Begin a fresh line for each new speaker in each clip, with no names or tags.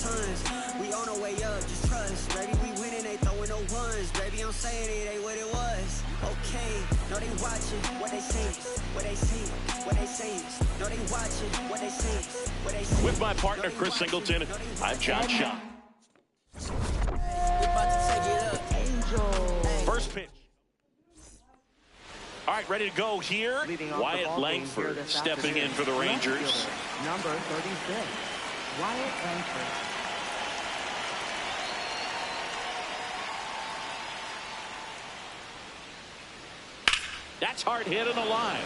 tons. We on our way up, just trust. Baby, we winning, they throwing no ones. Baby, I'm saying it ain't what it was. Okay, no, they watching what they say, what they see, what they say. No, they watching what they say, what they see.
With my partner, Chris Singleton, I'm John Shaw. First pitch. All right, ready to go here. Wyatt Langford stepping in for the Rangers.
Number 36, Wyatt Langford.
That's hard hit on the line.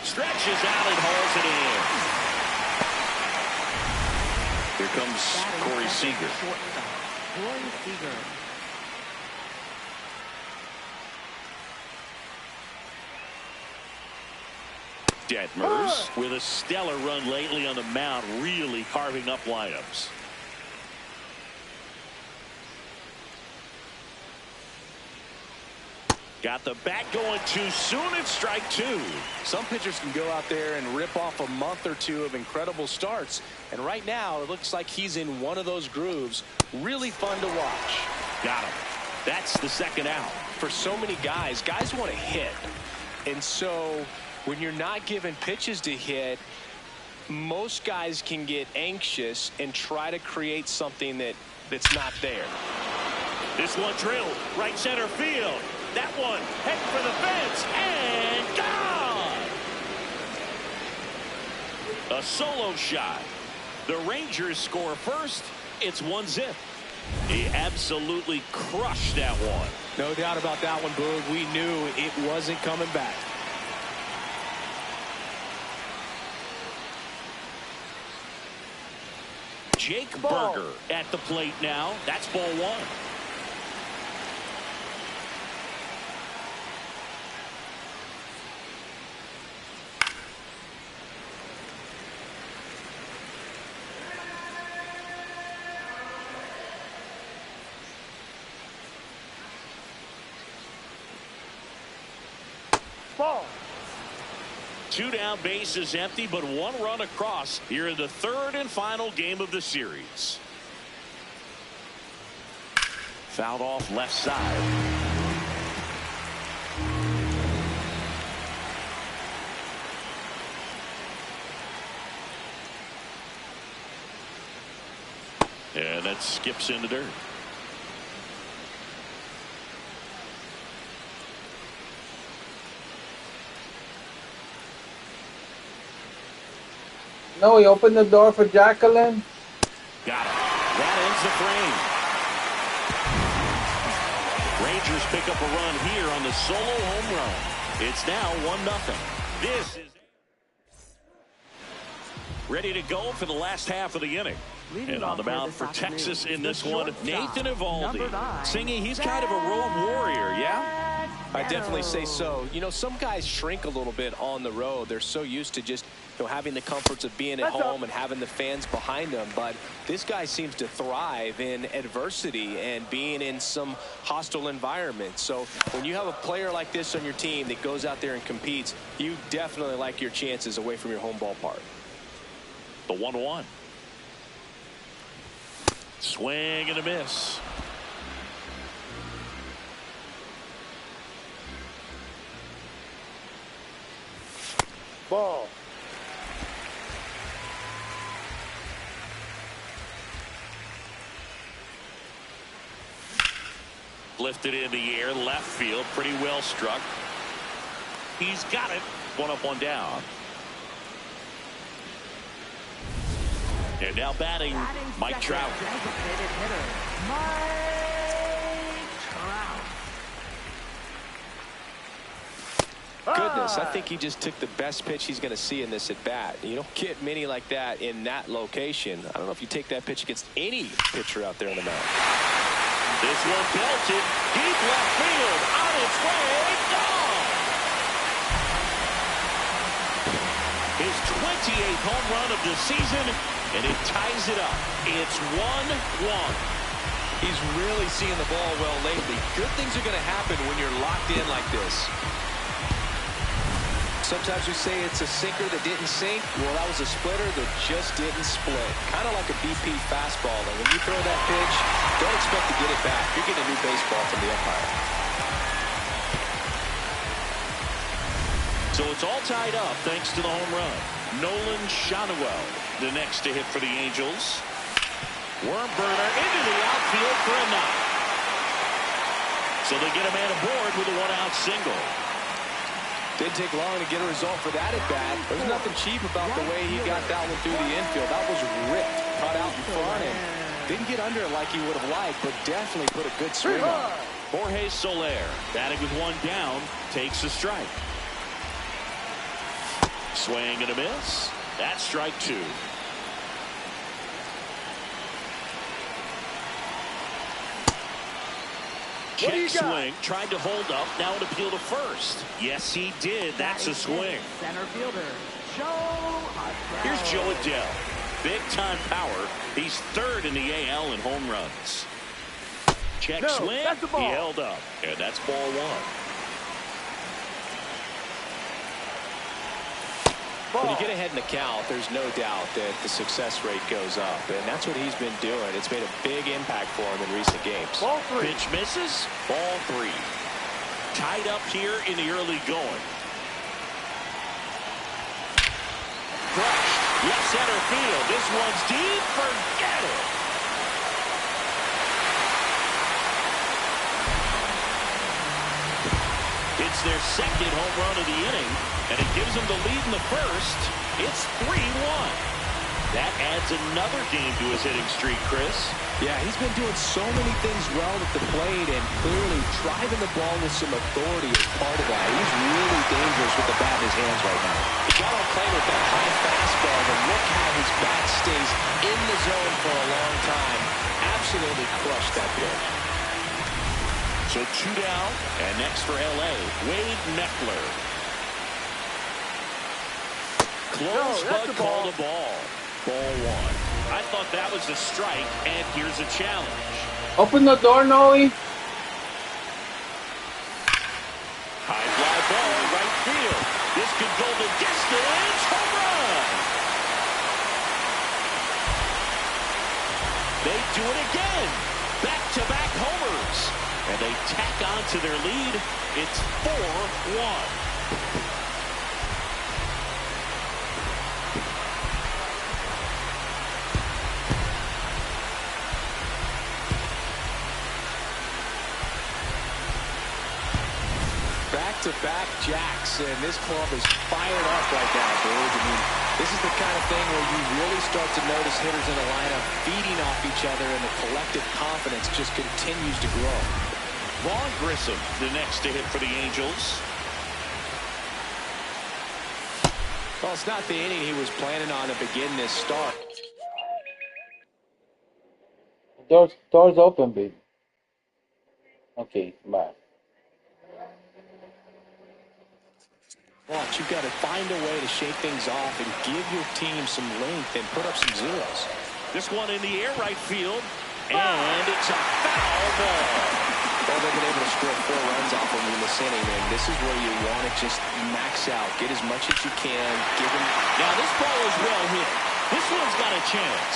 Stretches out and hauls it in. Here comes Corey Seager.
Corey Seager.
Detmers with a stellar run lately on the mound, really carving up lineups. Got the bat going too soon. It's strike two.
Some pitchers can go out there and rip off a month or two of incredible starts. And right now, it looks like he's in one of those grooves. Really fun to watch.
Got him. That's the second out.
For so many guys want to hit. And so when you're not given pitches to hit, most guys can get anxious and try to create something that's not there.
This one drilled right center field. That one heading for the fence and gone. A solo shot. The Rangers score first. It's 1-0. He absolutely crushed that one.
No doubt about that one, Boog. We knew it wasn't coming back.
Jake Berger at the plate now. That's ball one.
Ball.
Two down, bases empty, but one run across here in the third and final game of the series. Fouled off left side. And that skips in the dirt.
No, he opened the door for Jacqueline.
Got it. That ends the frame. Rangers pick up a run here on the solo home run. It's now 1-0. This is ready to go for the last half of the inning. And on the mound for Texas in this one, Nathan Eovaldi. Singy, he's kind of a road warrior, yeah?
I definitely say so. You know, some guys shrink a little bit on the road. They're so used to just, you know, having the comforts of being at home and having the fans behind them. But this guy seems to thrive in adversity and being in some hostile environment. So when you have a player like this on your team that goes out there and competes, you definitely like your chances away from your home ballpark.
The 1-1. Swing and a miss.
Ball.
Lifted in the air, left field, pretty well struck. He's got it. One up, one down. And now batting, Mike Trout.
Goodness, I think he just took the best pitch he's going to see in this at bat. You don't get many like that in that location. I don't know if you take that pitch against any pitcher out there on the mound.
This one belted deep left field, on its way, gone. His 28th home run of the season, and it ties it up. It's 1-1.
He's really seeing the ball well lately. Good things are going to happen when you're locked in like this. sometimes we say it's a sinker that didn't sink. Well, that was a splitter that just didn't split. Kind of like a BP fastball. And when you throw that pitch, don't expect to get it back. You're getting a new baseball from the umpire.
So it's all tied up thanks to the home run. Nolan Schanuel, the next to hit for the Angels. Worm burner into the outfield for a knock. So they get a man aboard with a one-out single.
Didn't take long to get a result for that at bat. There's nothing cheap about the way he got that one through the infield. That was ripped, cut out in front, and didn't get under it like he would have liked, but definitely put a good swing on.
Jorge Soler, batting with one down, takes a strike. Swing and a miss. That's strike two. Check swing, tried to hold up, now an appeal to first. Yes, he did. That's a swing.
Center fielder, Joe.
Here's Joe Adele. Big-time power. He's third in the AL in home runs. Check swing. He held up. And that's ball one.
When you get ahead in the count, there's no doubt that the success rate goes up, and that's what he's been doing. It's made a big impact for him in recent games.
Ball three. Pitch misses. Ball three. Tied up here in the early going. Crushed. Left center field. This one's deep. Forget it. It's their second home run of the inning, and it gives them the lead in the first. It's 3-1. That adds another game to his hitting streak, Chris.
Yeah, he's been doing so many things well at the plate, and clearly driving the ball with some authority is part of that. He's really dangerous with the bat in his hands right now. He got on play with that high fastball, and look how his bat stays in the zone for a long time. Absolutely crushed that pitch.
So two down, and next for L.A., Wade Meckler. Close, but called a ball. Ball one. I thought that was a strike, and here's a challenge.
Open the door, Noe.
High fly ball, right field. This could go the distance. Home run. They do it again. Back-to-back homers. And they tack on to their lead. It's 4-1.
Back-to-back jacks, and this club is fired up right now, George. I mean, this is the kind of thing where you really start to notice hitters in the lineup feeding off each other, and the collective confidence just continues to grow.
Vaughn Grissom, the next to hit for the Angels.
Well, it's not the inning he was planning on to begin this start.
Door's open, baby. Okay, bye.
Watch, you've got to find a way to shake things off and give your team some length and put up some zeros.
This one in the air right field, and it's a foul ball.
Well, they've been able to score 4 runs off them in this inning, and this is where you want to just max out. Get as much as you can. Give them.
Now, this ball is well hit. This one's got a chance.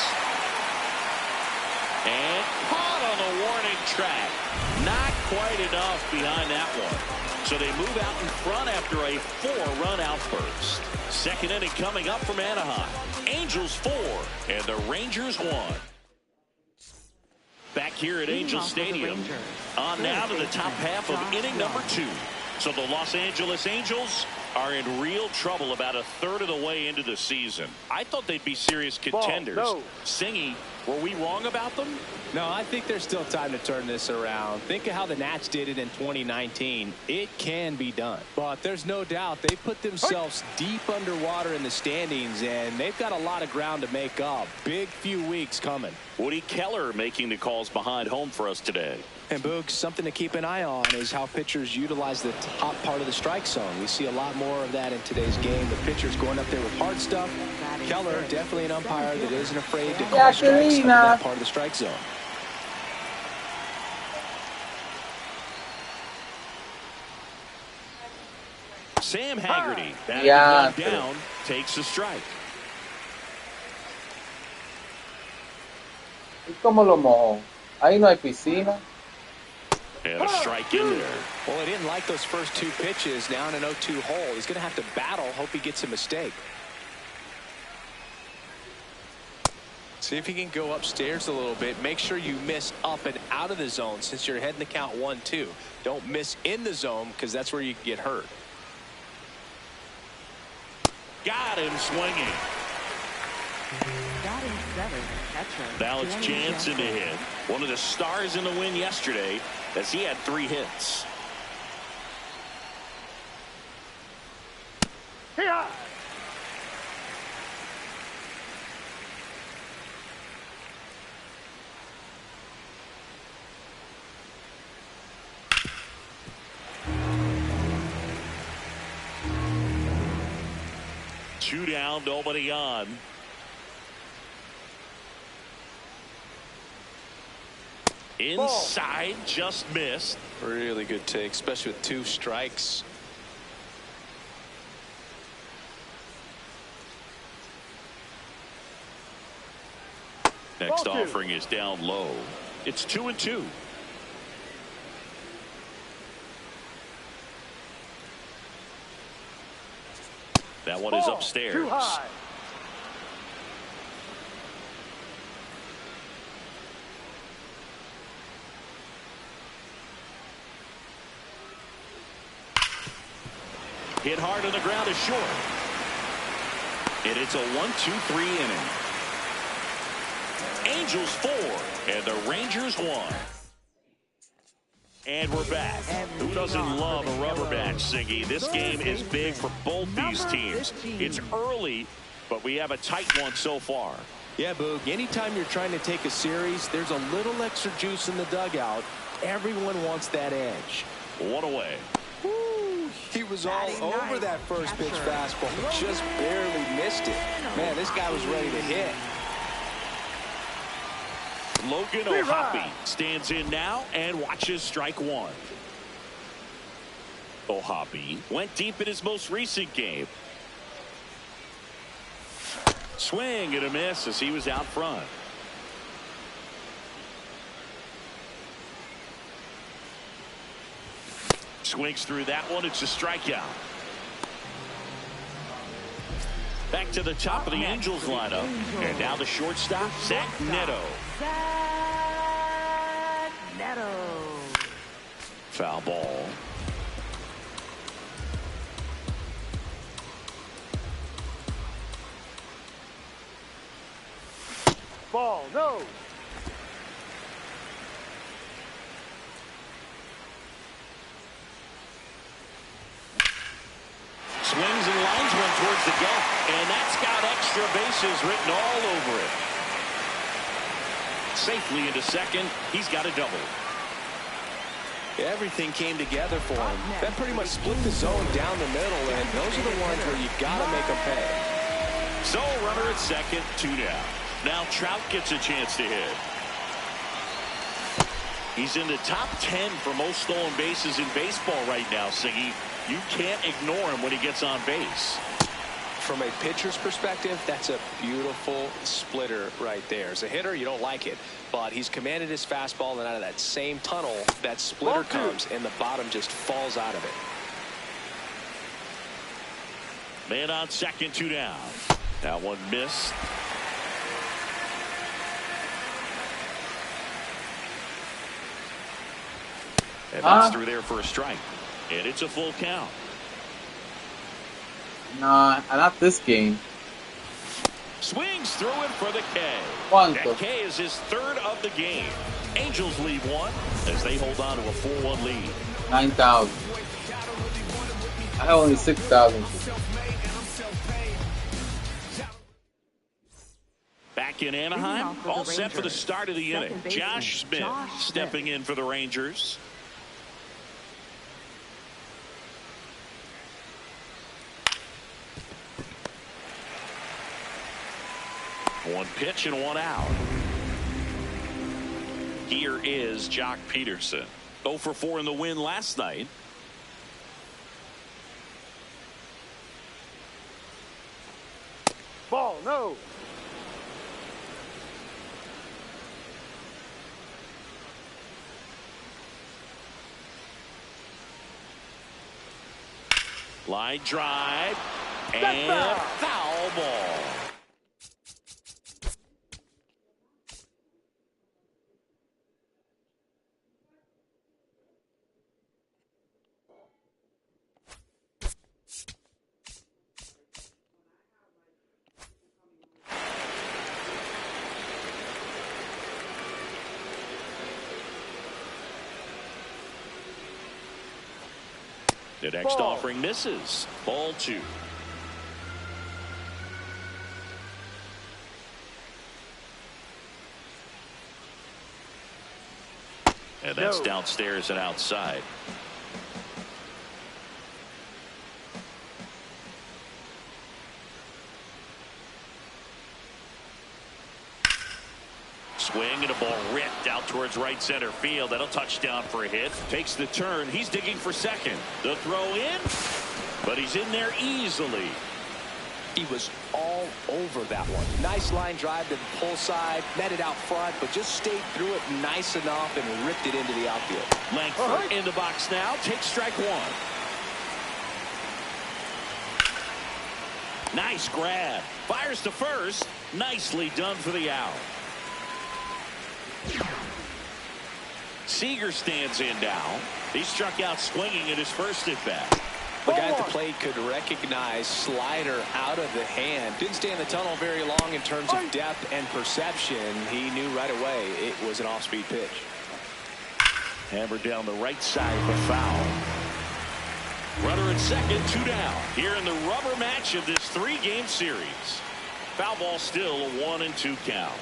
And caught on the warning track. Not quite enough behind that one. So they move out in front after a 4-run outburst. Second inning coming up from Anaheim. Angels 4 and the Rangers 1. Back here at Angel Stadium. On now to the top half of inning number 2. So the Los Angeles Angels are in real trouble about a third of the way into the season. I thought they'd be serious contenders. Singy, were we wrong about them?
No, I think there's still time to turn this around. Think of how the Nats did it in 2019. It can be done. But there's no doubt they put themselves deep underwater in the standings, and they've got a lot of ground to make up. Big few weeks coming.
Woody Keller making the calls behind home for us today.
And Boog, something to keep an eye on is how pitchers utilize the top part of the strike zone. We see a lot more of that in today's game. The pitchers going up there with hard stuff. Keller, definitely an umpire that isn't afraid to call strikes up in that part of the strike zone.
Sam Haggerty, batting
Yeah.
one down, takes a strike.
¿Y cómo lo mojó? Ahí no hay piscina.
And a strike in there.
Well, he didn't like those first two pitches. Now in an 0-2 hole. He's going to have to battle. Hope he gets a mistake. See if he can go upstairs a little bit. Make sure you miss up and out of the zone since you're heading to count 1-2. Don't miss in the zone because that's where you can get hurt.
Got him swinging.
Batting seventh, catcher.
Now it's Jansen to hit. One of the stars in the win yesterday as he had 3 hits.
Here.
Two down, nobody on. Inside, just missed.
Really good take, especially with 2 strikes.
Next offering is down low. It's 2-2. That one is upstairs.
Too high.
Hit hard on the ground is short. And it's a 1-2-3 inning. Angels 4 and the Rangers 1. And we're back. Who doesn't love a rubber match, Siggy? This game is big for both these teams. It's early, but we have a tight one so far.
Yeah, Boog. Anytime you're trying to take a series, there's a little extra juice in the dugout. Everyone wants that edge.
One away.
Woo, he was all over that first pitch fastball. Just barely missed it. Man, this guy was ready to hit.
Logan O'Hoppe stands in now and watches strike one. O'Hoppe went deep in his most recent game. Swing and a miss as he was out front. Swings through that one. It's a strikeout. Back to the top of the Angels lineup. And now the shortstop, Zach Neto.
Neto.
Foul ball.
Ball, no.
Swings and lines one towards the gap. And that's got extra bases written all over it. Safely into second. He's got a double.
Everything came together for him. That pretty much split the zone down the middle, and those are the ones where you got to make them pay.
So runner at second, 2 down. Now Trout gets a chance to hit. He's in the top 10 for most stolen bases in baseball right now, Siggy. You can't ignore him when he gets on base.
From a pitcher's perspective, that's a beautiful splitter right there. As a hitter, you don't like it, but he's commanded his fastball, and out of that same tunnel, that splitter comes, and the bottom just falls out of it.
Man on second, 2 down. That one missed. And that's through there for a strike. And it's a full count.
Nah, not this game.
Swings through it for the K. That K is his third of the game. Angels lead 1 as they hold on to a 4-1 lead.
9,000. I have only 6,000.
Back in Anaheim, all set for the start of the inning. Josh Smith stepping in for the Rangers. One pitch and 1 out. Here is Jock Peterson. 0 for 4 in the win last night.
Ball, no.
Line drive and foul ball. The next offering misses. Ball 2. And that's downstairs and outside. Swing and a ball ripped out towards right center field. That'll touch down for a hit. Takes the turn. He's digging for second. The throw in, but he's in there easily.
He was all over that one. Nice line drive to the pull side, met it out front, but just stayed through it nice enough and ripped it into the outfield.
Langford in the box now. Takes strike 1. Nice grab. Fires to first. Nicely done for the out. Seager stands in now. He struck out swinging at his first at bat.
The guy at the plate could recognize slider out of the hand. Didn't stay in the tunnel very long in terms of depth and perception. He knew right away it was an off-speed pitch.
Hammered down the right side for foul. Runner at second, 2 down. Here in the rubber match of this 3-game series. Foul ball still a 1-2 count.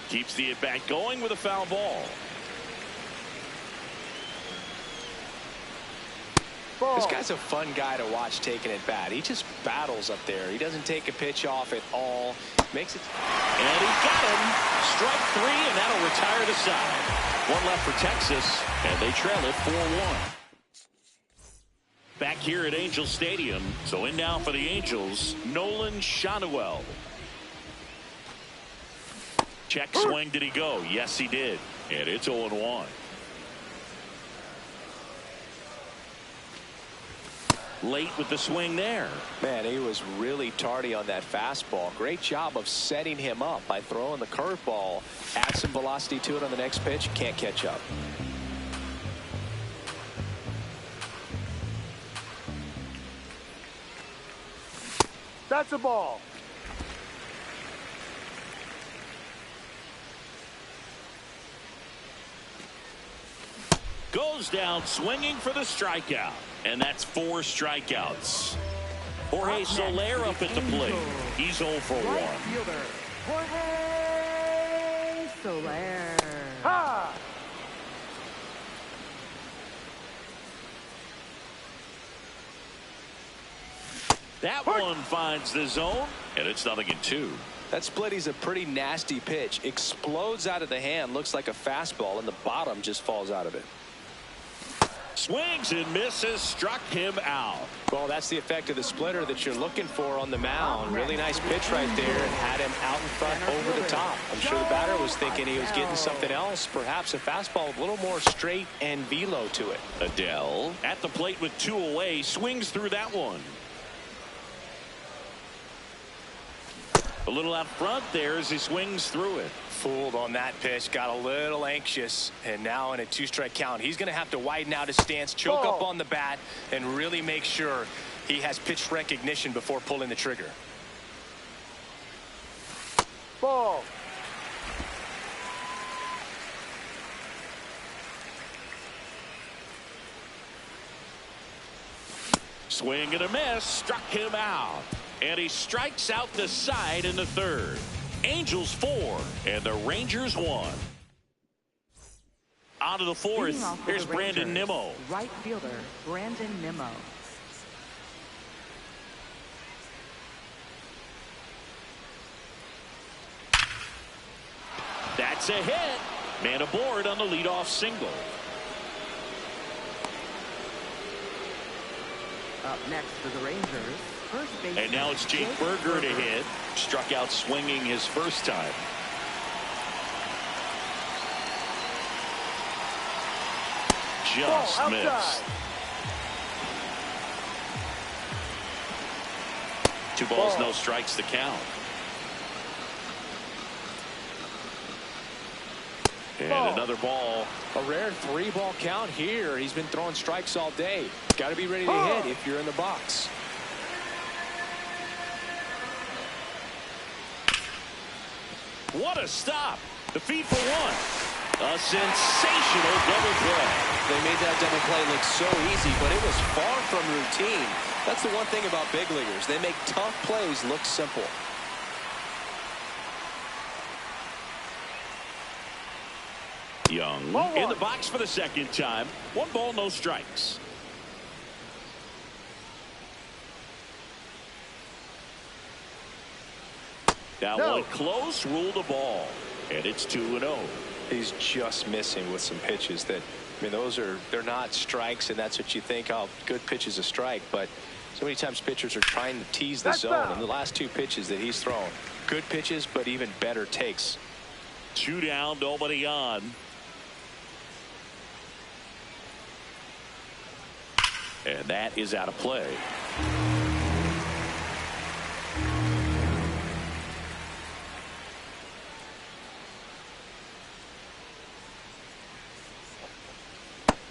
Keeps the at-bat going with a foul ball.
This guy's a fun guy to watch taking at bat. He just battles up there. He doesn't take a pitch off at all. Makes it.
And he got him. Strike 3, and that'll retire the side. 1 left for Texas, and they trail it 4-1. Back here at Angel Stadium. So in now for the Angels, Nolan Shanuel. Check swing. Did he go? Yes, he did. And it's 0-1. Late with the swing there.
Man, he was really tardy on that fastball. Great job of setting him up by throwing the curveball. Add some velocity to it on the next pitch. Can't catch up.
That's a ball.
Goes down swinging for the strikeout. And that's 4 strikeouts. Jorge Soler up at the plate. He's 0 for 1.
Right fielder, Jorge Soler. Ha!
That one finds the zone, and it's 0-2.
That splitty's a pretty nasty pitch. Explodes out of the hand. Looks like a fastball, and the bottom just falls out of it.
Swings and misses, struck him out.
Well, that's the effect of the splitter that you're looking for on the mound. Really nice pitch right there, and had him out in front over the top. I'm sure the batter was thinking he was getting something else, perhaps a fastball with a little more straight and velo to it.
Adele at the plate with 2 away, swings through that one. A little out front there as he swings through it.
Fooled on that pitch, got a little anxious, and now in a 2-strike count, he's going to have to widen out his stance, choke up on the bat, and really make sure he has pitch recognition before pulling the trigger.
Ball.
Swing and a miss, struck him out. And he strikes out the side in the 3rd. Angels 4 and the Rangers 1. On to the 4th. Here's Brandon Nimmo.
Right fielder Brandon Nimmo.
That's a hit. Man aboard on the leadoff single.
Up next for the Rangers, first baseman.
And now it's Jake Berger to hit. Struck out swinging his first time. Just missed. 2 balls, no strikes to count. And another ball.
A rare 3-ball count here. He's been throwing strikes all day. Got to be ready to hit if you're in the box.
What a stop. The feed for 1. A sensational double play.
They made that double play look so easy, but it was far from routine. That's the one thing about big leaguers. They make tough plays look simple.
Young in the box for the second time. 1 ball, no strikes. That one close, ruled a ball. And it's 2-0.
He's just missing with some pitches that, I mean, they're not strikes, and that's what you think, oh, good pitch is a strike. But so many times pitchers are trying to tease the zone. And the last 2 pitches that he's thrown, good pitches, but even better takes.
2 down, nobody on. And that is out of play.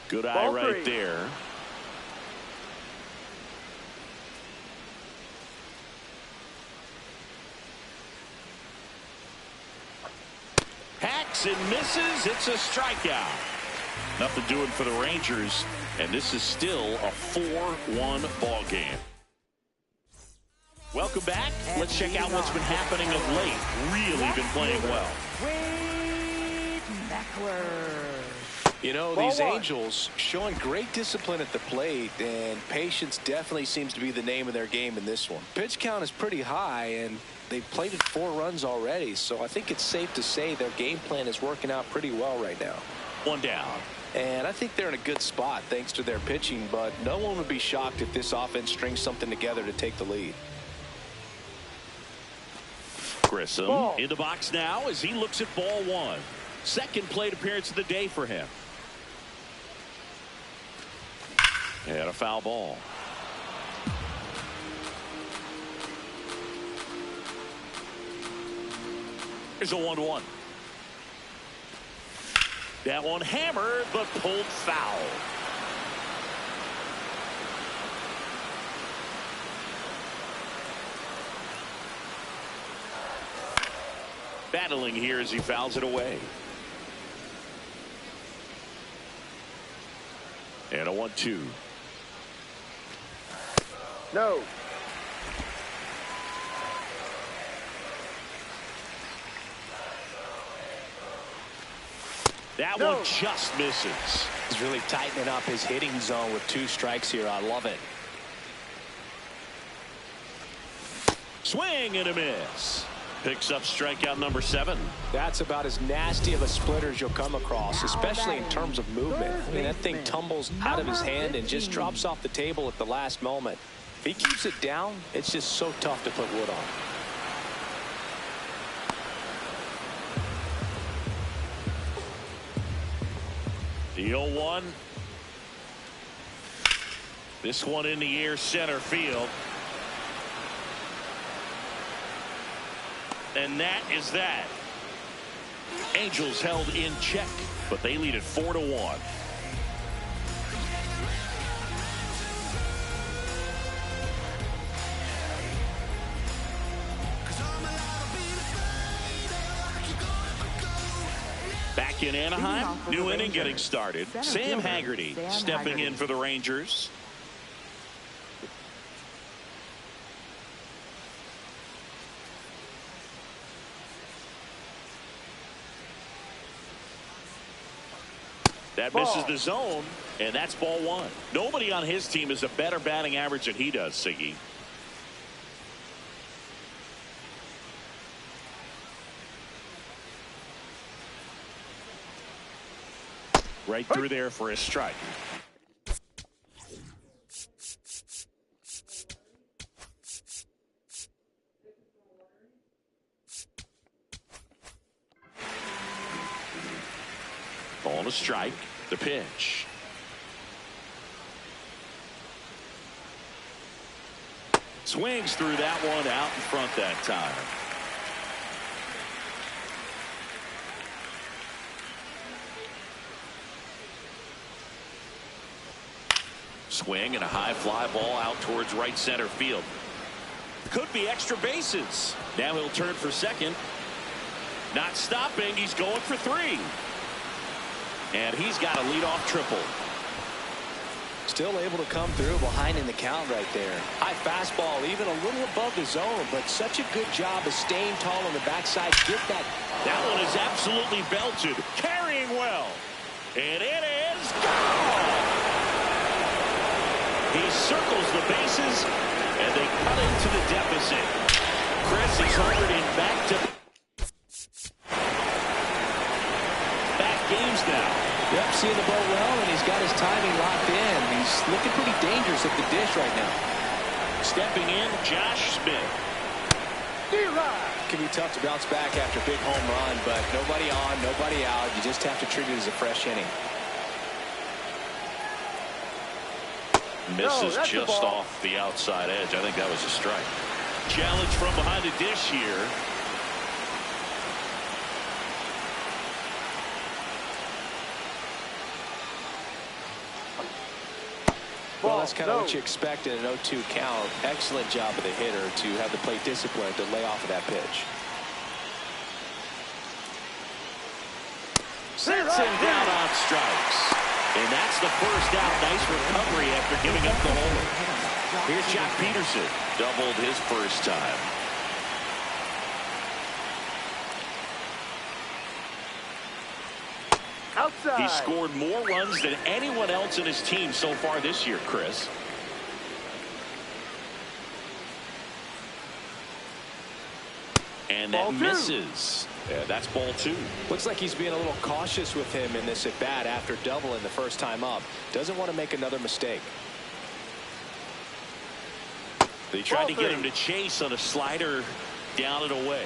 Good eye right there. Hacks and misses. It's a strikeout. Nothing doing for the Rangers, and this is still a 4-1 ball game. Welcome back. Let's check out what's been happening of late. Really been playing well.
You know, these Angels showing great discipline at the plate, and patience definitely seems to be the name of their game in this one. Pitch count is pretty high, and they've plated 4 runs already, so I think it's safe to say their game plan is working out pretty well right now.
1 down.
And I think they're in a good spot thanks to their pitching, but no one would be shocked if this offense strings something together to take the lead.
Grissom in the box now as he looks at ball 1. Second plate appearance of the day for him. And a foul ball. Here's a 1-1. That one hammered, but pulled foul. Battling here as he fouls it away. And a 1-2.
No.
That one just misses.
He's really tightening up his hitting zone with 2 strikes here. I love it.
Swing and a miss. Picks up strikeout number 7.
That's about as nasty of a splitter as you'll come across, especially in terms of movement. I mean, that thing tumbles out of his hand and just drops off the table at the last moment. If he keeps it down, it's just so tough to put wood on.
The 0-1. This one in the air, center field. And that is that. Angels held in check, but they lead it 4-1. Back in Anaheim, new inning getting started. Sam Haggerty stepping in for the Rangers. That misses the zone, and that's ball 1. Nobody on his team has a better batting average than he does, Siggy. Right through there for a strike. a strike. The pitch. Swings through that one out in front that time. Swing and a high fly ball out towards right center field. Could be extra bases. Now he'll turn for second. Not stopping. He's going for 3. And he's got a leadoff triple.
Still able to come through behind in the count right there. High fastball, even a little above the zone, but such a good job of staying tall on the backside. Get that.
That one is absolutely belted. Carrying well. And it is gone. He circles the bases, and they cut into the deficit. Chris is homered in back-to-back games now.
Yep, seeing the ball well, and he's got his timing locked in. He's looking pretty dangerous at the dish right now.
Stepping in, Josh Smith.
It can be tough to bounce back after a big home run, but nobody on, nobody out. You just have to treat it as a fresh inning.
Misses just off the outside edge. I think that was a strike. Challenge from behind the dish here.
Well, that's kind of what you expect in an 0-2 count. Excellent job of the hitter to have the plate discipline to lay off of that pitch.
Sets him down on strikes. And that's the first out. Nice recovery after giving up the homer. Here's Jack Peterson. Doubled his first time.
Outside.
He scored more runs than anyone else in his team so far this year, Chris. And that misses. Yeah, that's ball 2.
Looks like he's being a little cautious with him in this at bat after doubling the first time up. Doesn't want to make another mistake.
They tried to get him to chase on a slider down and away.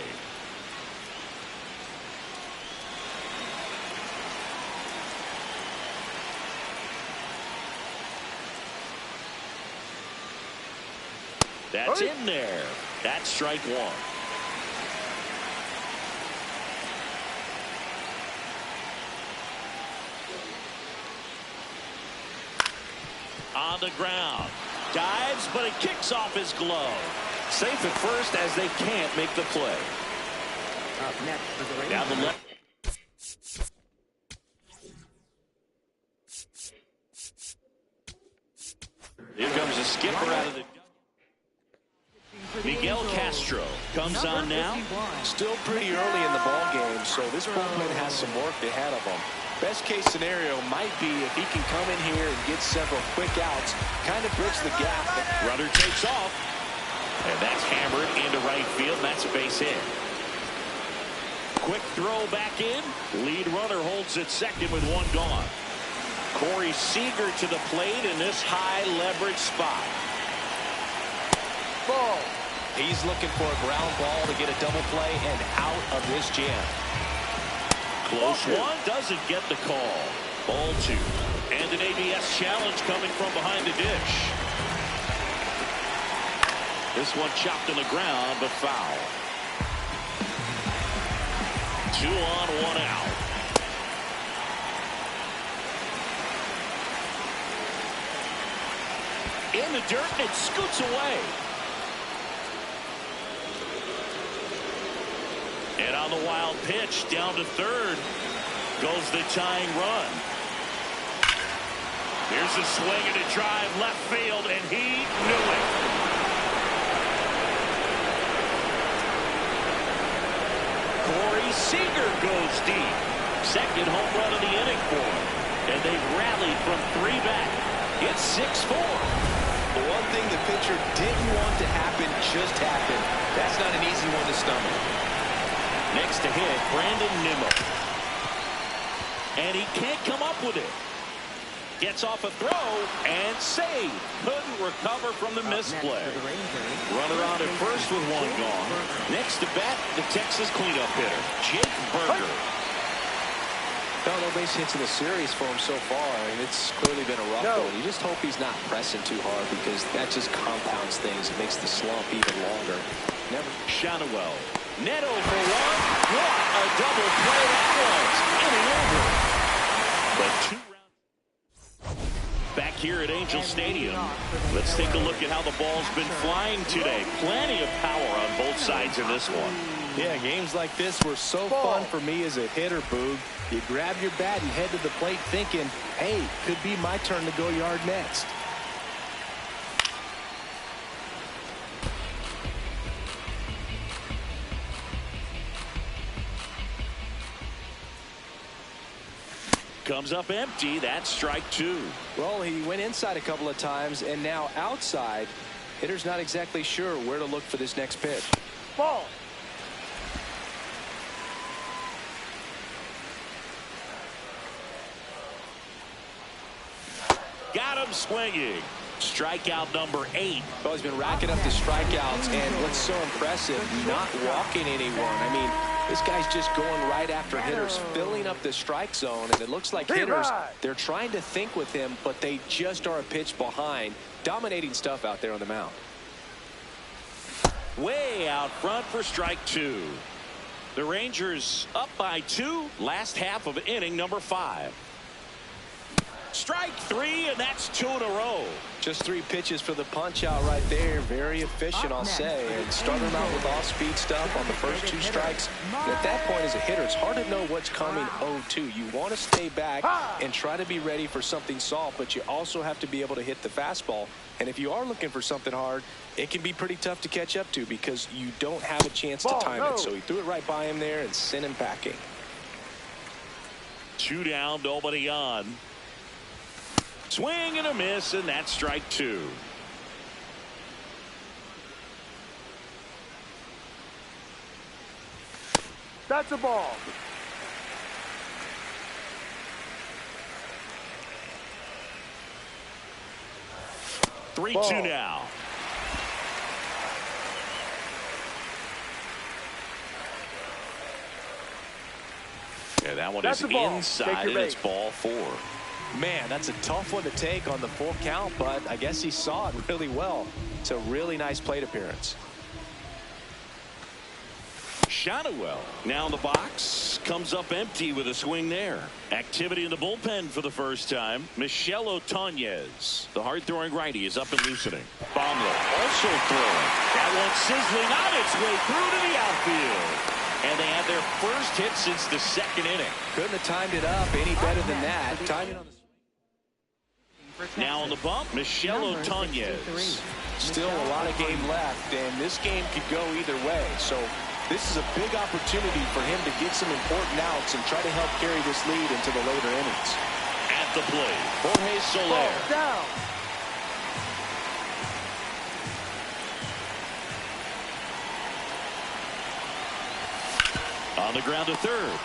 That's in there. That's strike 1. On the ground. Dives, but it kicks off his glove. Safe at first as they can't make the play.
Up next for the Rangers.
Down the left. Here comes a skipper out of the... Miguel Castro comes on now.
Still pretty early in the ball game, so this bullpen has some work ahead of him. Best case scenario might be if he can come in here and get several quick outs, kind of bridge the gap.
Runner takes off, and that's hammered into right field. And that's a base hit. Quick throw back in. Lead runner holds at second with 1 gone. Corey Seager to the plate in this high leverage spot.
Ball.
He's looking for a ground ball to get a double play and out of this jam.
Close one, doesn't get the call. Ball 2. And an ABS challenge coming from behind the dish. This one chopped on the ground, but foul. 2 on, 1 out. In the dirt, and it scoots away. And on the wild pitch, down to third, goes the tying run. Here's a swing and a drive left field, and he knew it. Corey Seager goes deep. Second home run of the inning for him. And they've rallied from 3 back. It's 6-4.
The one thing the pitcher didn't want to happen just happened. That's not an easy one to stomach.
Next to hit, Brandon Nimmo. And he can't come up with it. Gets off a throw and save. Couldn't recover from the misplay. Runner on at first with 1 gone. Next to bat, the Texas cleanup hitter, Jake Burger.
No base hits in the series for him so far, and it's clearly been a rough one. You just hope he's not pressing too hard because that just compounds things. It makes the slump even longer. Never.
Shotwell. Neto for one. What a double play that was. Inning over. But 2 rounds back here at Angel Stadium. Let's take a look at how the ball's been flying today. Plenty of power on both sides in this one.
Yeah, games like this were so fun for me as a hitter, Boog. You grab your bat and head to the plate thinking, hey, could be my turn to go yard next.
Comes up empty. That's strike 2.
Well, he went inside a couple of times, and now outside. Hitter's not exactly sure where to look for this next pitch.
Ball.
Got him swinging. Strikeout number 8.
Well, he's been racking up the strikeouts, and what's so impressive, not walking anyone. I mean, this guy's just going right after hitters, filling up the strike zone, and it looks like hitters, they're trying to think with him, but they just are a pitch behind. Dominating stuff out there on the mound.
Way out front for strike 2. The Rangers up by 2. Last half of inning number 5. Strike 3, and that's 2 in a row.
Just 3 pitches for the punch out right there. Very efficient, I'll say. And starting him out with off-speed stuff on the first 2 strikes. And at that point, as a hitter, it's hard to know what's coming 0-2. You want to stay back and try to be ready for something soft, but you also have to be able to hit the fastball. And if you are looking for something hard, it can be pretty tough to catch up to because you don't have a chance to time it. So he threw it right by him there and sent him packing.
2 down, nobody on. Swing and a miss, and that's strike 2.
That's a ball.
Three, 2 now. Yeah, that one is inside, and it's ball 4.
Man, that's a tough one to take on the full count, but I guess he saw it really well. It's a really nice plate appearance.
Shotwell now in the box, comes up empty with a swing there. Activity in the bullpen for the first time. Michel Otonez, the hard-throwing righty, is up and loosening. Baumler also throwing. That one sizzling on its way through to the outfield. And they had their first hit since the 2nd inning.
Couldn't have timed it up any better than that. Timing on the
now on the bump, Michel Otonez.
Still a lot of game left, and this game could go either way. So this is a big opportunity for him to get some important outs and try to help carry this lead into the later innings.
At the plate, Jorge Soler.
Down.
On the ground to third.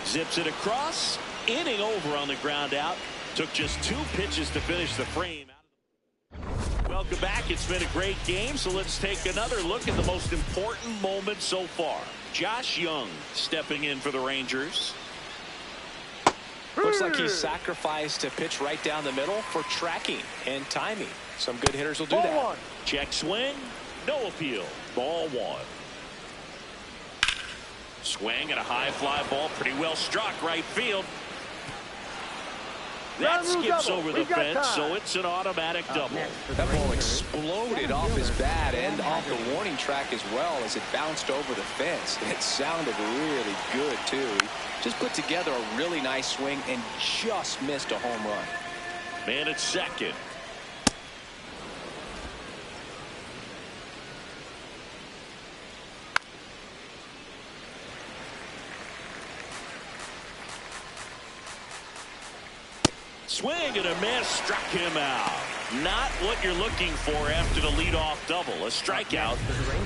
Zips it across. Inning over on the ground out. Took just 2 pitches to finish the frame. Welcome back. It's been a great game, so let's take another look at the most important moment so far. Josh Young stepping in for the Rangers.
Looks like he sacrificed a pitch right down the middle for tracking and timing. Some good hitters will do that.
Check swing. No appeal. Ball 1. Swing and a high fly ball. Pretty well struck right field. That skips over the fence, so it's an automatic double.
That ball exploded off his bat and off the warning track as well as it bounced over the fence. It sounded really good, too. Just put together a really nice swing and just missed a home run.
Man at second. Swing and a miss, struck him out. Not what you're looking for after the leadoff double. A strikeout,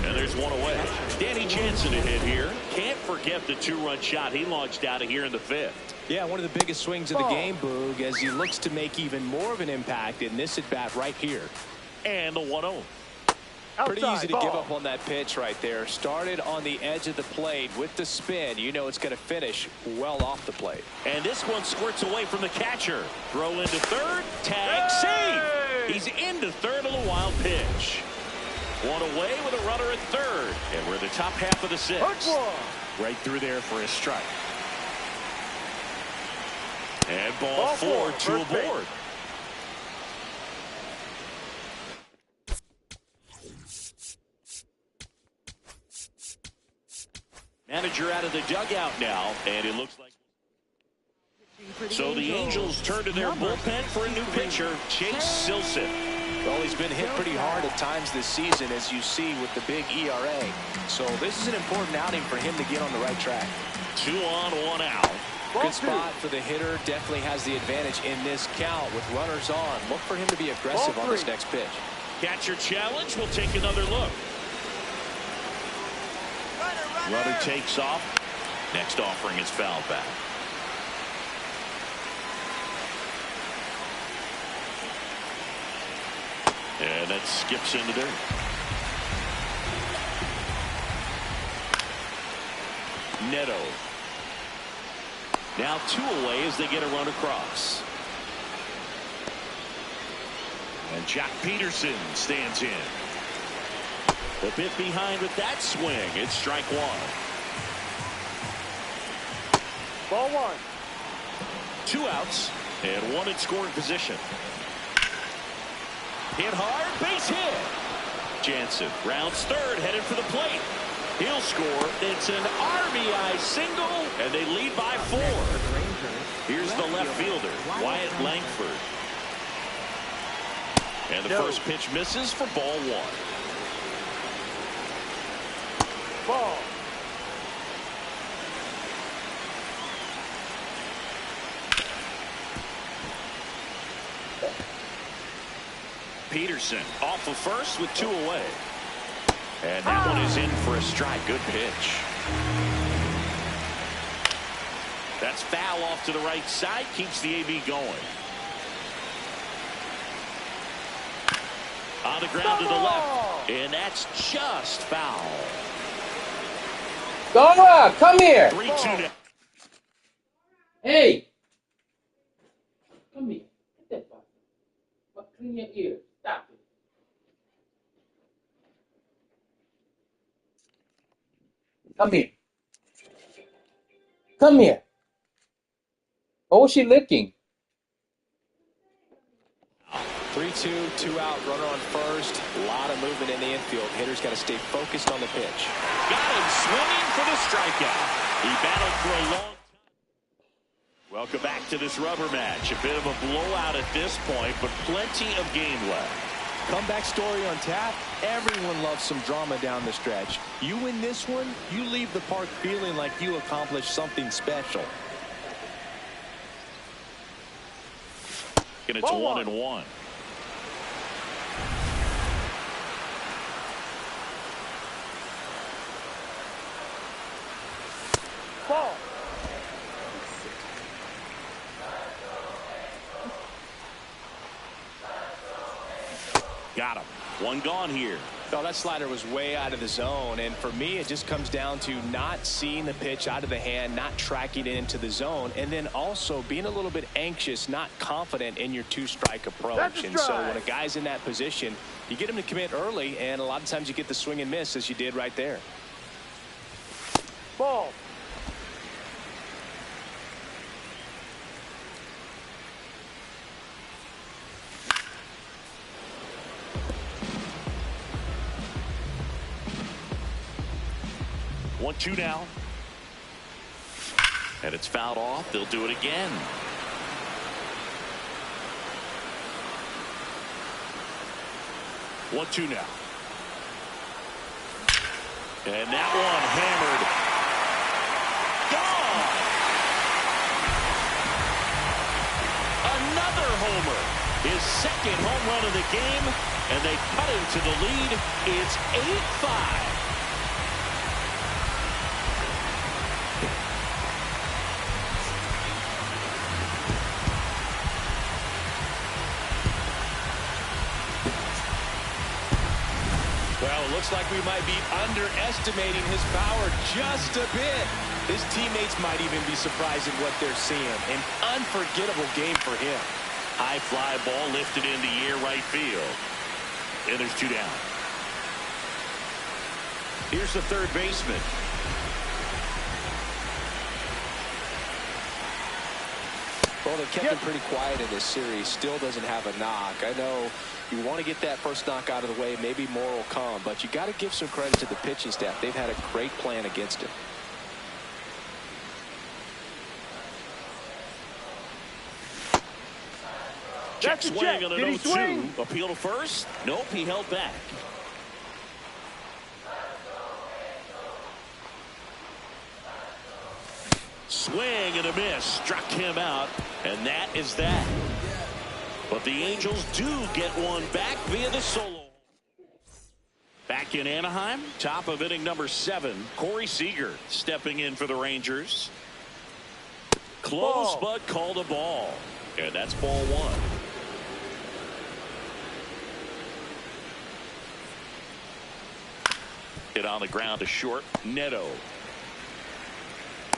and there's one away. Danny Jansen to hit here. Can't forget the 2-run shot he launched out of here in the 5th.
Yeah, one of the biggest swings of the game, Boog, as he looks to make even more of an impact in this at-bat right here.
And the 1-0.
Pretty
Outside,
easy to
ball.
give up on that pitch right there. Started on the edge of the plate with the spin. You know it's going to finish well off the plate.
And this one squirts away from the catcher. Throw into third. Tag save. He's into third on a wild pitch. One away with a runner at third. And we're in the top half of the sixth. Right through there for a strike. And ball four, two aboard. Manager out of the dugout now, and it looks like. So the Angels turn to their bullpen for a new pitcher, Chase Silseth.
Well, he's been hit pretty hard at times this season, as you see with the big ERA. So this is an important outing for him to get on the right track.
2 on, 1 out.
Good spot for the hitter. Definitely has the advantage in this count with runners on. Look for him to be aggressive on this next pitch.
Catcher challenge. We'll take another look. Runner takes off. Next offering is fouled back. And that skips into dirt. Neto. Now 2 away as they get a run across. And Jack Peterson stands in. A bit behind with that swing. It's strike 1.
Ball 1.
2 outs and 1 in scoring position. Hit hard, base hit. Jansen rounds third, headed for the plate. He'll score. It's an RBI single, and they lead by 4. Here's the left fielder, Wyatt Langford. And the first pitch misses for ball 1.
Ball.
Peterson off of first with 2 away. And that one is in for a strike. Good pitch. That's foul off to the right side. Keeps the AB going. On the ground to the left. And that's just foul.
Dora, come here.
3-2 now.
Hey. Come here. Get that ball. But clean your ear. Stop it. Come here. Come here. What was she licking?
3-2, 2 out, runner on first. A lot of movement in the infield. Hitter's got to stay focused on the pitch.
Got him swinging for the strikeout. He battled for a long time. Welcome back to this rubber match. A bit of a blowout at this point, but plenty of game left.
Comeback story on tap. Everyone loves some drama down the stretch. You win this one, you leave the park feeling like you accomplished something special.
And it's 1-1.
Ball.
Got him. 1 gone here.
Oh, that slider was way out of the zone, and for me it just comes down to not seeing the pitch out of the hand, not tracking it into the zone, and then also being a little bit anxious, not confident in your 2-strike approach. And so when a guy's in that position, you get him to commit early, and a lot of times you get the swing and miss as you did right there.
Ball.
One, 2 now. And it's fouled off. They'll do it again. One, 2 now. And that one hammered. Gone. Another homer. His second home run of the game. And they cut him to the lead. It's 8-5.
Well, it looks like we might be underestimating his power just a bit. His teammates might even be surprised at what they're seeing. An unforgettable game for him.
High fly ball lifted in the air right field. And there's 2 down. Here's the third baseman.
Well, they've kept him pretty quiet in this series. Still doesn't have a knock. I know you want to get that first knock out of the way. Maybe more will come. But you got to give some credit to the pitching staff. They've had a great plan against him.
Check swing on an 0-2. Appeal to first. Nope, he held back. Swing and a miss. Struck him out. And that is that. But the Angels do get one back via the solo. Back in Anaheim, top of inning number 7. Corey Seager stepping in for the Rangers. Close, but called a ball. And that's ball 1. Hit on the ground to short. Neto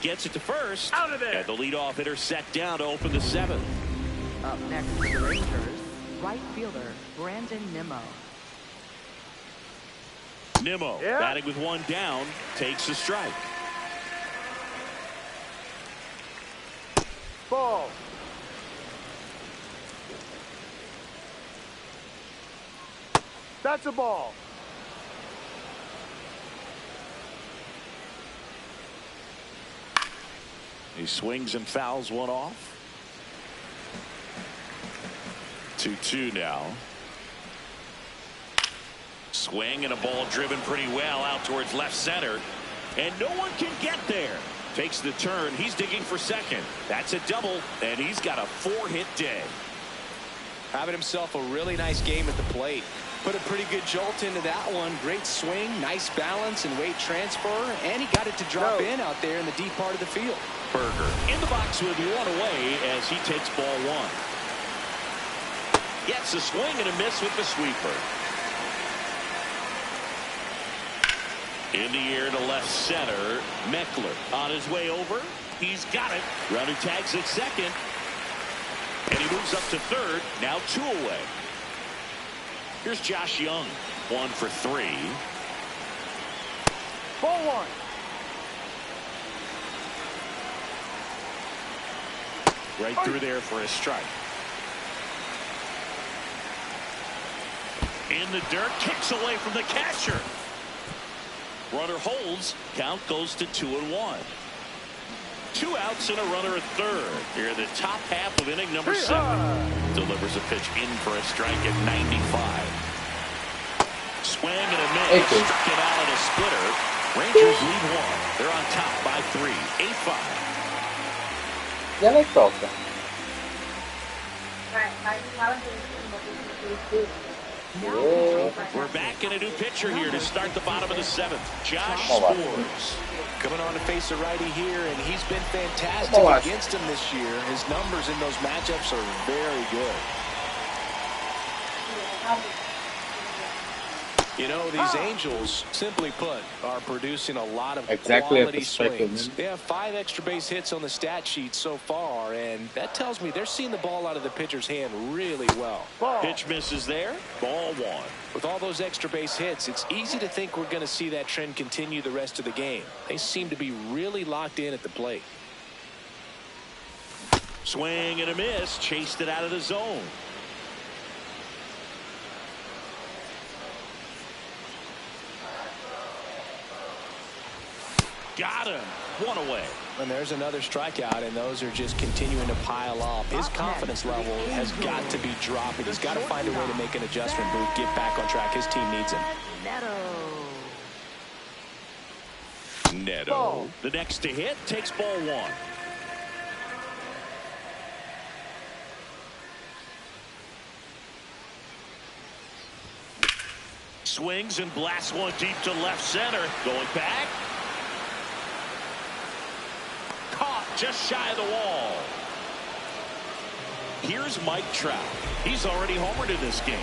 gets it to first.
Out of there.
And the leadoff hitter set down to open the 7th.
Up next for the Rangers, right fielder Brandon Nimmo.
Nimmo batting with 1 down, takes a strike.
Ball. That's a ball.
He swings and fouls one off. 2-2 now. Swing and a ball driven pretty well out towards left center. And no one can get there. Takes the turn. He's digging for second. That's a double. And he's got a 4-hit day.
Having himself a really nice game at the plate. Put a pretty good jolt into that one. Great swing, nice balance and weight transfer. And he got it to drop in out there in the deep part of the field.
Berger in the box with 1 away as he takes ball 1. Gets a swing and a miss with the sweeper. In the air to left center. Meckler on his way over. He's got it. Runner tags at second. And he moves up to third. Now 2 away. Here's Josh Young. 1 for 3.
Ball 1.
Right through there for a strike. In the dirt, kicks away from the catcher. Runner holds. Count goes to 2-1. 2 outs and a runner at third. Here in the top half of inning number 7. Delivers a pitch in for a strike at 95. Swing and a miss. Struck him out in a splitter. Rangers lead 1. They're on top by 3. 8-5.
Ya le toca.
We're back in a new pitcher here to start the bottom of the 7th. Josh Scoors.
Coming on to face a righty here, and he's been fantastic against him this year. His numbers in those matchups are very good. You know, these Angels, simply put, are producing a lot of quality swings. They have 5 extra base hits on the stat sheet so far, and that tells me they're seeing the ball out of the pitcher's hand really well.
Pitch misses there. Ball 1.
With all those extra base hits, it's easy to think we're going to see that trend continue the rest of the game. They seem to be really locked in at the plate.
Swing and a miss. Chased it out of the zone. Got him. 1 away.
And there's another strikeout, and those are just continuing to pile up. His confidence level has got to be dropping. He's got to find a way to make an adjustment, Booth, get back on track. His team needs him.
Neto. The next to hit takes ball 1. Swings and blasts one deep to left center. Going back. Caught just shy of the wall. Here's Mike Trout. He's already homered in this game.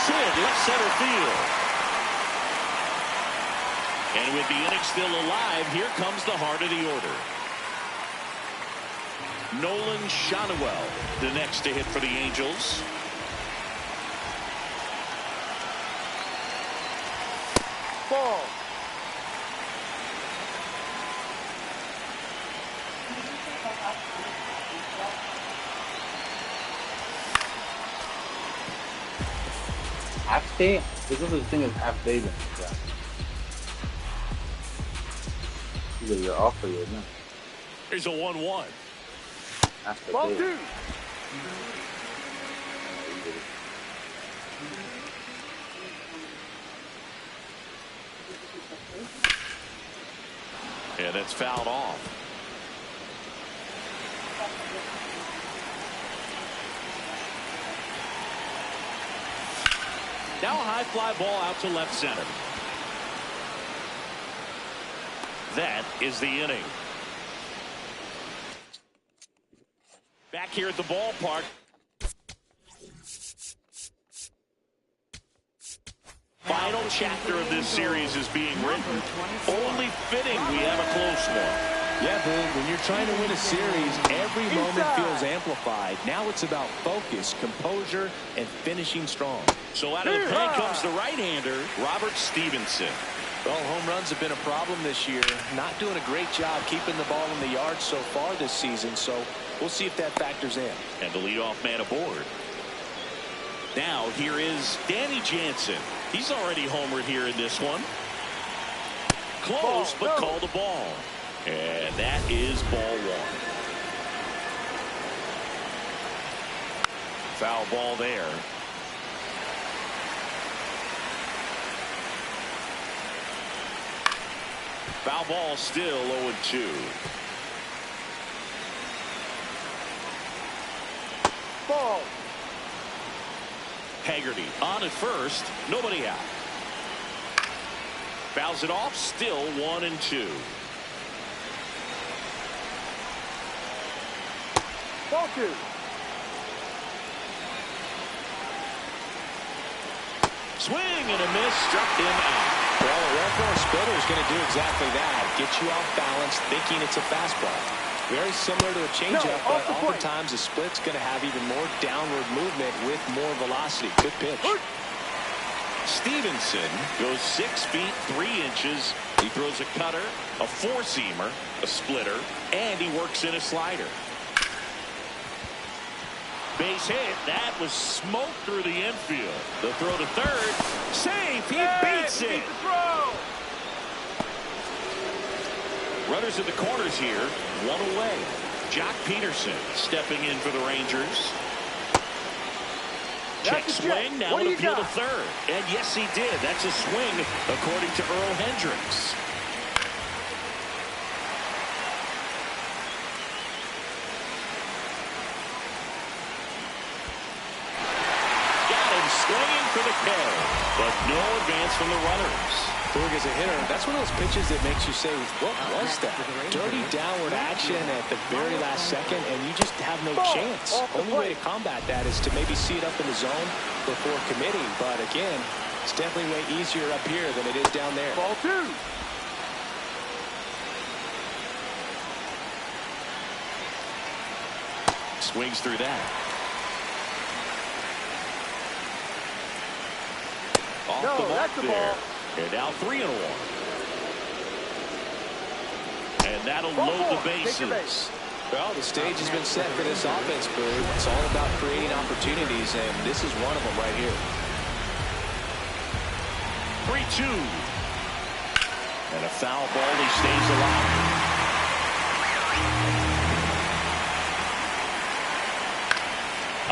base hit, left center field. And with the inning still alive, here comes the heart of the order. Nolan Shotwell, the next to hit for the Angels.
Ball.
Half day? There's no such thing as half day then. Yeah. Either you're off or you're not.
Here's a 1-1.
Half the
Ball
day.
2.
Yeah, that's fouled off. Now a high fly ball out to left center. That is the inning. Back here at the ballpark. Final chapter of this series is being written. Only fitting we have a close one.
Yeah, Boone, when you're trying to win a series, every moment feels amplified. Now it's about focus, composure, and finishing strong.
So out of the pen comes the right-hander, Robert Stevenson.
Well, home runs have been a problem this year. Not doing a great job keeping the ball in the yard so far this season, so we'll see if that factors in.
And the leadoff man aboard. Now here is Danny Jansen. He's already homered here in this one. Close, but called the ball. And that is ball 1. Foul ball there. Foul ball still 0-2.
Ball.
Haggerty on at first. Nobody out. Fouls it off. Still 1-2.
Ball 2.
Swing and a miss. Struck him out.
Well, a well-thrown splitter is going to do exactly that. Get you off balance, thinking it's a fastball. Very similar to a changeup, but oftentimes a split's going to have even more downward movement with more velocity. Good pitch.
Stevenson goes 6 feet 3 inches. He throws a cutter, a four-seamer, a splitter, and he works in a slider. Base hit. That was smoked through the infield. The throw to third. Safe. He beats it. Runners in the corners here. 1 away. Jock Peterson stepping in for the Rangers. Check swing. Now an appeal to third. And yes, he did. That's a swing according to Earl Hendricks. Swinging for the K, but no advance from the runners.
Boog as a hitter, that's one of those pitches that makes you say, what was that? Dirty downward action at the very last second, and you just have no chance. Only way to combat that is to maybe see it up in the zone before committing. But again, it's definitely way easier up here than it is down there.
Ball 2.
Swings through that. Off the mark there. And now 3-1. And that'll load the bases.
Well, the stage has been set for this offense, Boog. It's all about creating opportunities, and this is one of them right here.
3-2. And a foul ball. He stays alive.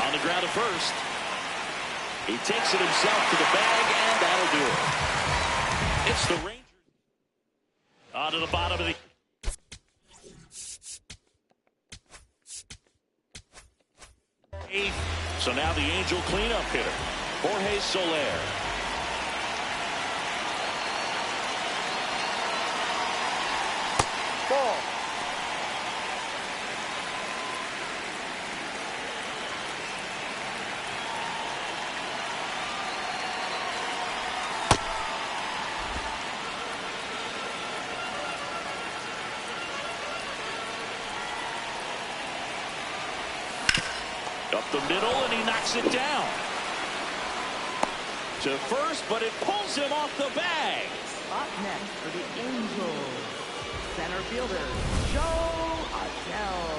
On the ground at first. He takes it himself to the bag, and that'll do it. It's the Rangers. On to the bottom of the... eighth. So now the Angel cleanup hitter, Jorge Soler.
Ball.
Up the middle, and he knocks it down. To first, but it pulls him off the bag.
Up next for the Angels, center fielder, Joe Adell.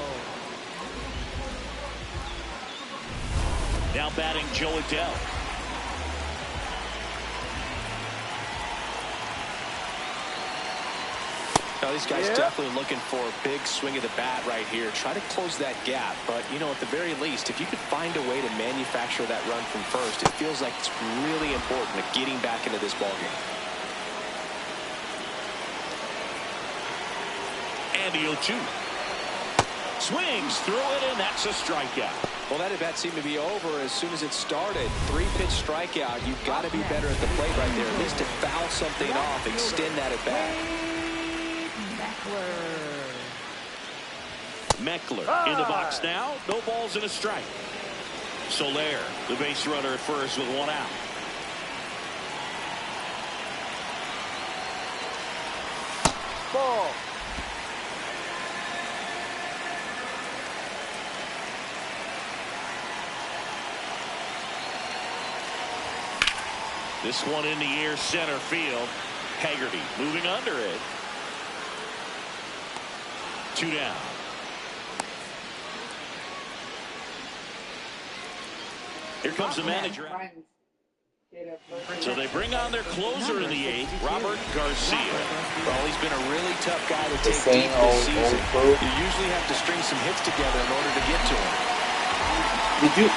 Now batting Joe Adell.
Now, these guys definitely looking for a big swing of the bat right here. Try to close that gap. But, you know, at the very least, if you could find a way to manufacture that run from first, it feels like it's really important to getting back into this ballgame.
And the 0-2. Swings through it, and that's a strikeout.
Well, that at bat seemed to be over as soon as it started. 3-pitch strikeout. You've got to be better at the plate right there, at least to foul something off, extend that at bat.
Meckler in the box now. No balls and a strike. Soler, the base runner at first with one out.
Ball.
This one in the air, center field. Haggerty moving under it. 2 down. Here comes the manager. So they bring on their closer in the 8th, Robert Garcia.
Well, he's been a really tough guy to take deep this season. You usually have to string some hits together in order to get to him.
Did you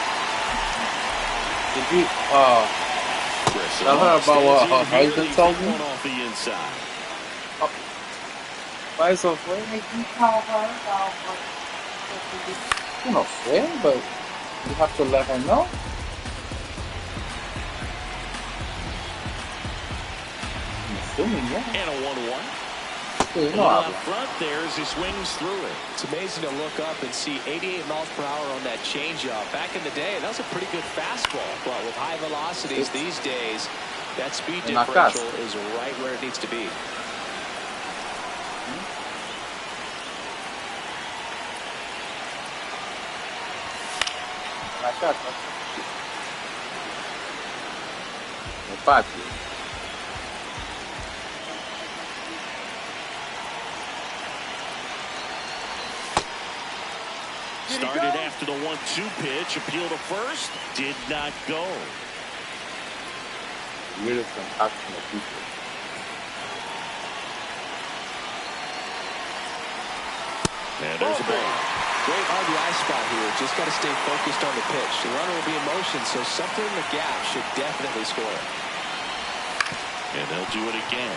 tell her about what her husband told me?
Off the inside.
Why so afraid? You tell her about what you're not afraid, but you have to let her know. I'm assuming, yeah.
And a 1-1.
No
up front there as he swings through it.
It's amazing to look up and see 88 miles per hour on that changeup. Back in the day, that was a pretty good fastball. But with high velocities these days, that speed differential is right where it needs to be.
Infatti.
Started after the 1-2 pitch. Appeal to first. Did not go.
Really fantastic people.
And there's a ball.
Great RBI spot here. Just got to stay focused on the pitch. The runner will be in motion, so something in the gap should definitely score.
And they'll do it again.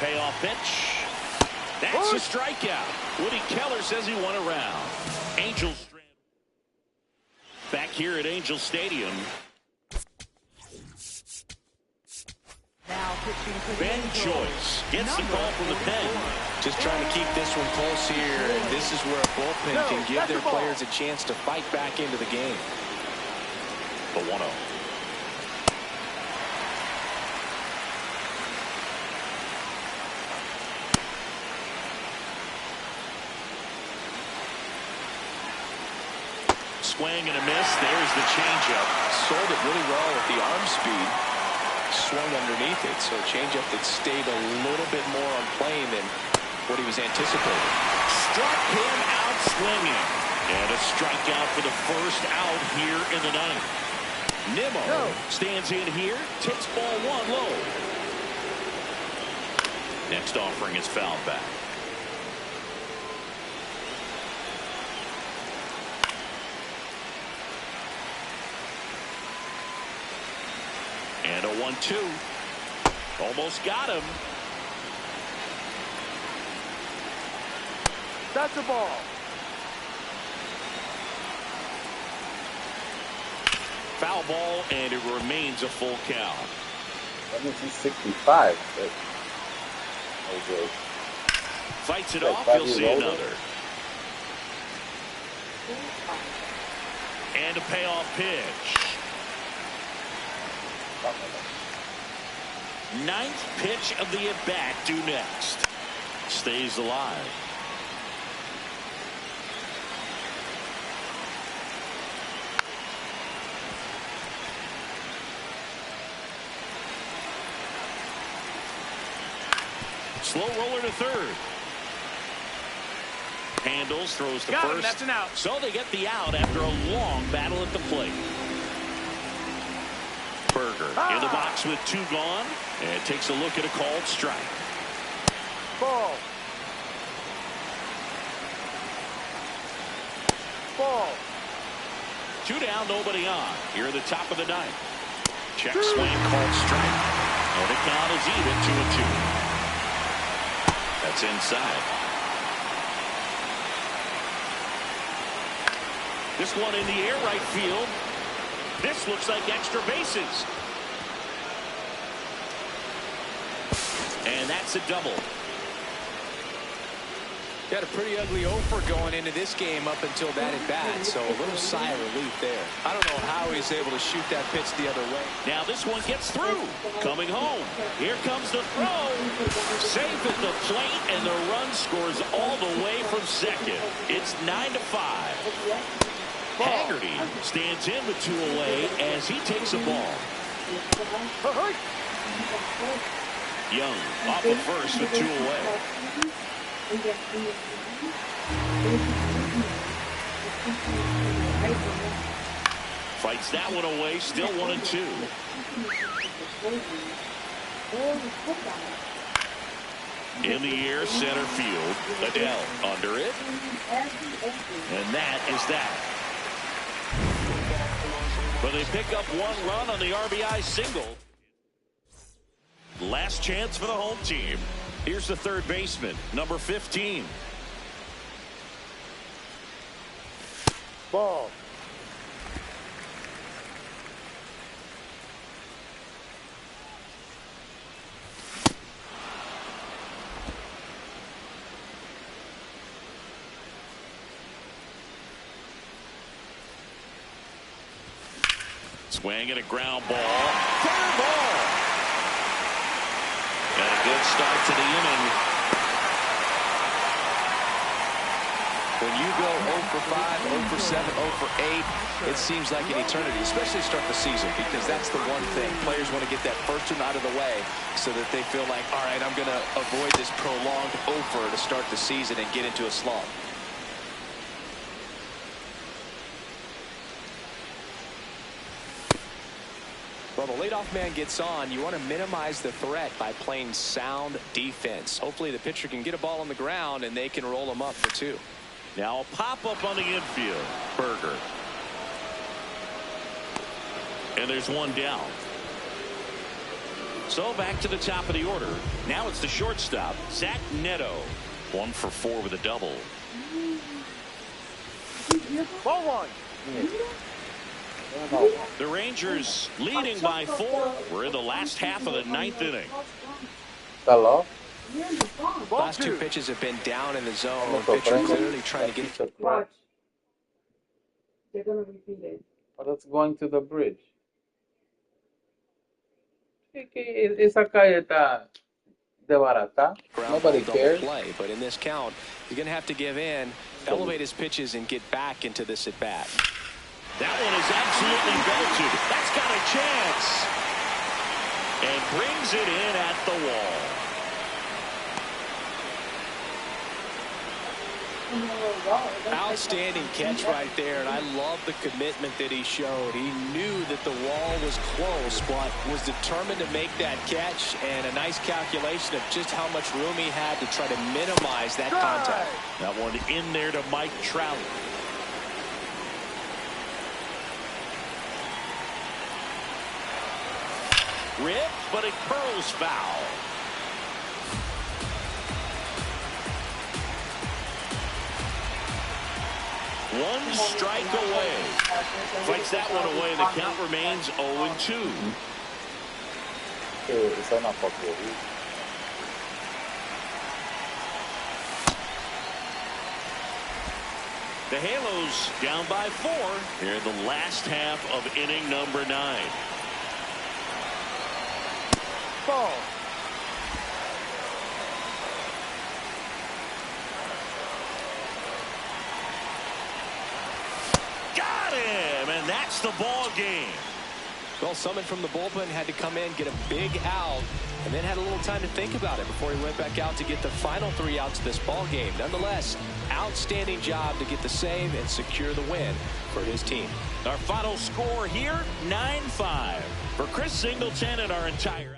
Payoff pitch. That's a strikeout. Woody Keller says he won a round. Angels back here at Angel Stadium.
Now pitching for
Ben Choice gets the call from the pen.
Just trying to keep this one close here, and this is where a bullpen can give their players a chance to fight back into the game.
The 1-0. Swing and a miss. There's the changeup.
Sold it really well with the arm speed. Swung underneath it, so changeup that stayed a little bit more on plane than what he was anticipating.
Struck him out swinging. And a strikeout for the first out here in the 9th. Nimmo stands in here, takes ball 1 low. Next offering is fouled back. And a 1-2. Almost got him.
That's a ball.
Foul ball, and it remains a full count.
That means he's 65. But okay.
Fights it off. You'll see another. And a payoff pitch. 9th pitch of the at-bat due next. stays alive. Slow roller to third. Handles, throws to first.
That's an out.
So they get the out after a long battle at the plate. Berger in the box with 2 gone, and takes a look at a called strike.
Ball. Ball.
2 down, nobody on. Here at the top of the 9th. Check swing, called strike. And the count is even, 2-2. That's inside. This one in the air, right field. This looks like extra bases. And that's a double.
Got a pretty ugly offer going into this game up until that at bat, so a little sigh of relief there. I don't know how he's able to shoot that pitch the other way.
Now this one gets through. Coming home. Here comes the throw. Safe at the plate, and the run scores all the way from second. It's 9-5. Haggerty stands in with 2 away as he takes a ball. Young off of first with 2 away. Fights that one away, still 1-2. In the air, center field. Adele under it. And that is that. But they pick up 1 run on the RBI single. Last chance for the home team. Here's the third baseman, number 15.
Ball.
Swing and a ground ball. Fair ball. And a good start to the inning.
When you go 0 for 5, 0 for 7, 0 for 8, it seems like an eternity, especially to start the season, because that's the one thing. Players want to get that first one out of the way so that they feel like, all right, I'm going to avoid this prolonged over to start the season and get into a slump. Well, the leadoff man gets on. You want to minimize the threat by playing sound defense. Hopefully the pitcher can get a ball on the ground and they can roll him up for 2.
Now a pop-up on the infield. Berger. And there's 1 down. So back to the top of the order. Now it's the shortstop, Zach Neto. 1 for 4 with a double.
Ball 1.
The Rangers leading by 4. We're in the last half of the 9th inning.
Hello?
Last 2 pitches have been down in the zone. The pitcher clearly trying to get.
Watch.
They're going to repeat it.
But it's going to the bridge. Esa calle está de barata. Nobody cares.
Play, but in this count, you're going to have to give in, elevate his pitches, and get back into this at bat.
That one is absolutely belted. That's got a chance. And brings it in at the wall.
Outstanding catch right there, and I love the commitment that he showed. He knew that the wall was close, but was determined to make that catch, and a nice calculation of just how much room he had to try to minimize that contact.
That one in there to Mike Trout. Rip, but it curls foul. One strike away. Fights that one away, and the count remains 0-2.
Esa una porquería.
The Halos down by 4 here in the last half of inning number 9.
Ball.
And that's the ball game.
Well, someone from the bullpen had to come in, get a big out, and then had a little time to think about it before he went back out to get the final 3 outs of this ball game. Nonetheless, outstanding job to get the save and secure the win for his team.
Our final score here, 9-5. For Chris Singleton and our entire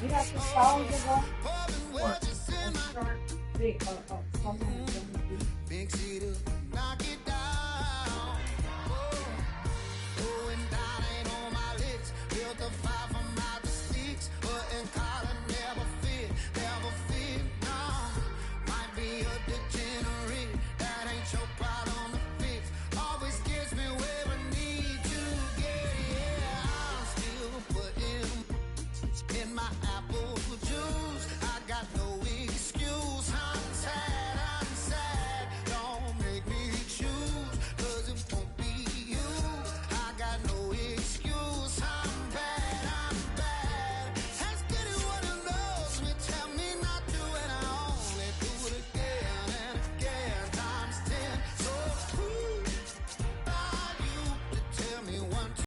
You have to follow the one. What? Start the something.